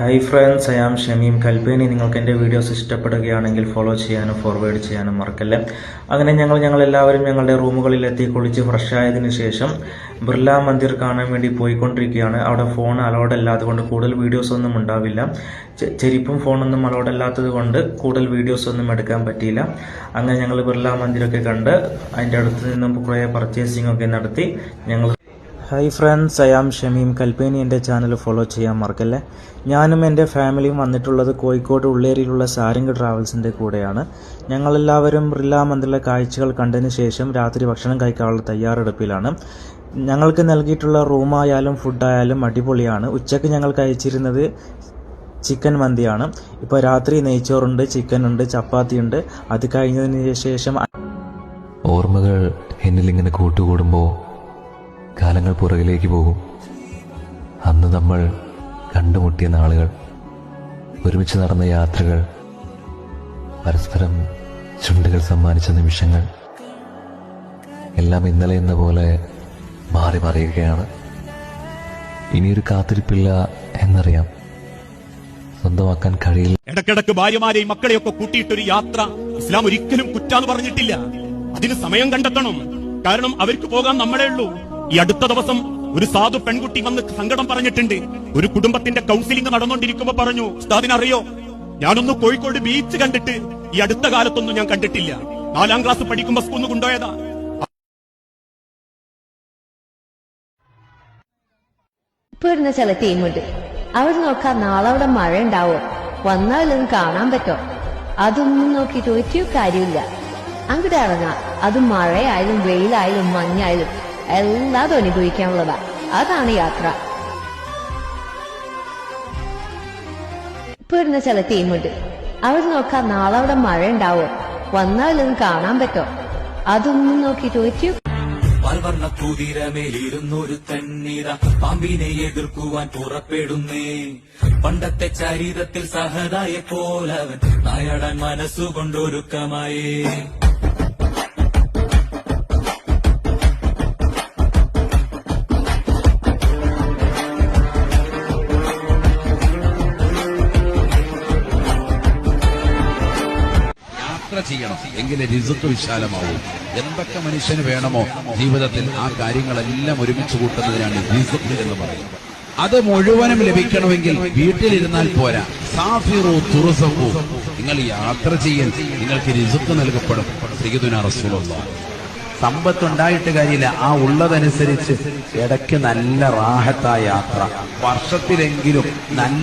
Hi friends, I am Shameem Kalpeni. നിങ്ങൾക്ക് എൻ്റെ videos ഇഷ്ടപ്പെടുകയാണെങ്കിൽ ഫോളോ ചെയ്യാനും ഫോർവേഡ് ചെയ്യാനും മറക്കല്ല. അങ്ങനെ ഞങ്ങളെല്ലാവരും ഞങ്ങളുടെ റൂമുകളിലെത്തി കുളിച്ച് ഫ്രഷ് ആയതിനു ശേഷം ബിർള മന്ദിർ കാണാൻ വേണ്ടി പോയിക്കൊണ്ടിരിക്കുകയാണ്. അവിടെ ഫോൺ അലൗഡ് അല്ലാത്തത് കൊണ്ട് കൂടുതൽ വീഡിയോസ് ഒന്നും ഉണ്ടാവില്ല. ചെരിപ്പും ഫോണൊന്നും അലൗഡ് അല്ലാത്തത് കൊണ്ട് കൂടുതൽ വീഡിയോസ് ഒന്നും എടുക്കാൻ പറ്റിയില്ല. അങ്ങനെ ഞങ്ങൾ ബിർള മന്ദിരൊക്കെ കണ്ട് അതിൻ്റെ അടുത്ത് നിന്നും കുറേ പർച്ചേസിംഗ് ഒക്കെ നടത്തി ഞങ്ങൾ. Hi friends, I am Shameem Kalpeni. എൻ്റെ ചാനൽ ഫോളോ ചെയ്യാൻ മറക്കല്ലേ. ഞാനും എൻ്റെ ഫാമിലിയും വന്നിട്ടുള്ളത് കോഴിക്കോട് ഉള്ളേരിയിലുള്ള സാരംഗ് ട്രാവൽസിൻ്റെ കൂടെയാണ്. ഞങ്ങളെല്ലാവരും ബിർള മന്ദിറിലെ കാഴ്ചകൾ കണ്ടതിന് ശേഷം രാത്രി ഭക്ഷണം കഴിക്കാനുള്ള തയ്യാറെടുപ്പിലാണ്. ഞങ്ങൾക്ക് നൽകിയിട്ടുള്ള റൂമായാലും ഫുഡായാലും അടിപൊളിയാണ്. ഉച്ചയ്ക്ക് ഞങ്ങൾ കഴിച്ചിരുന്നത് ചിക്കൻ മന്തിയാണ്. ഇപ്പോൾ രാത്രി നെയ്ച്ചോറുണ്ട്, ചിക്കനുണ്ട്, ചപ്പാത്തിയുണ്ട്. അത് കഴിഞ്ഞതിന് ശേഷം ഓർമ്മകൾ എന്നിലിങ്ങനെ കൂട്ടുകൂടുമ്പോൾ കാലങ്ങൾ പുറകിലേക്ക് പോകും. അന്ന് നമ്മൾ കണ്ടുമുട്ടിയ നാളുകൾ, ഒരുമിച്ച് നടന്ന യാത്രകൾ, പരസ്പരം ചുണ്ടുകൾ സമ്മാനിച്ച നിമിഷങ്ങൾ എല്ലാം ഇന്നലെ എന്ന പോലെ മാറി മറിയുകയാണ്. ഇനിയൊരു കാത്തിരിപ്പില്ല എന്നറിയാം. സ്വന്തമാക്കാൻ കഴിയില്ല. ഇടക്കിടക്ക് ഭാര്യമാരെയും മക്കളെയൊക്കെ കൂട്ടിയിട്ടൊരു യാത്ര ഇസ്ലാം ഒരിക്കലും കുറ്റാന്ന് പറഞ്ഞിട്ടില്ല. അതിന് സമയം കണ്ടെത്തണം. കാരണം അവർക്ക് പോകാൻ നമ്മളേ ഉള്ളൂ. ഈ അടുത്ത ദിവസം ഒരു സാധു പെൺകുട്ടി വന്ന് സങ്കടം പറഞ്ഞിട്ടുണ്ട്. ഒരു കുടുംബത്തിന്റെ കൗൺസിലിംഗ് നടന്നുകൊണ്ടിരിക്കുമ്പോ പറഞ്ഞു, ഉസ്താദിനറിയോ, ഞാനൊന്ന് കോഴിക്കോട് ബീച്ച് കണ്ടിട്ട് ഈ അടുത്ത കാലത്തൊന്നും ഞാൻ കണ്ടിട്ടില്ല. 4ാം ക്ലാസ് പഠിക്കുമ്പോ സ്കൂളിൽ കൊണ്ടുപോയതാ. ഇപ്പൊ വരുന്ന ചില ടീമുണ്ട്. അവർ നോക്കാൻ നാളെ അവിടെ മഴ ഉണ്ടാവോ, വന്നാലൊന്നും കാണാൻ പറ്റോ, അതൊന്നും നോക്കിയിട്ട് ഒരു കാര്യമില്ല. അങ്ങോട്ട് ഇറങ്ങാം. അത് മഴയായാലും വെയിലായാലും മഞ്ഞായാലും എല്ലാതും അനുഭവിക്കാനുള്ളതാ. അതാണ് യാത്ര. ഇപ്പൊ വരുന്ന ചില ടീമുണ്ട്. അവർ നോക്കാൻ നാളെ അവിടെ മഴ ഉണ്ടാവോ, വന്നാലൊന്നും കാണാൻ പറ്റോ, അതൊന്നും നോക്കിയിട്ട് ഒരു പാൽവർണ്ണ കുതിരമേലിരുന്നൊരു തണ്ണീര പാമ്പിനെ എതിർക്കുവാൻ പുറപ്പെടുന്നേ. പണ്ടത്തെ ചരിതത്തിൽ സഹതായ പോലവൻ നായാടാൻ മനസ്സുകൊണ്ടൊരുക്കമായേ. ചെയ്യണം, എങ്കിലേ റിസ്ക് വിശാലമാവും. എന്തൊക്കെ മനുഷ്യന് വേണമോ ജീവിതത്തിൽ, ആ കാര്യങ്ങളെല്ലാം ഒരുമിച്ച് കൂട്ടുന്നതിനാണ് റിസ്ക് എന്ന് പറയുന്നത്. അത് മുഴുവനും ലഭിക്കണമെങ്കിൽ വീട്ടിലിരുന്നാൽ പോരാ. സാഫിറു തുറസഖു, നിങ്ങൾ യാത്ര ചെയ്യൽ, നിങ്ങൾക്ക് റിസ്ക് നൽകപ്പെടും. സയ്യിദുനാ റസൂലുള്ളാഹ്. സമ്പത്തുണ്ടായിട്ട് കാര്യമില്ല, ആ ഉള്ളതനുസരിച്ച് ഇടയ്ക്ക് നല്ല റാഹത്തായ യാത്ര, വർഷത്തിലെങ്കിലും നല്ല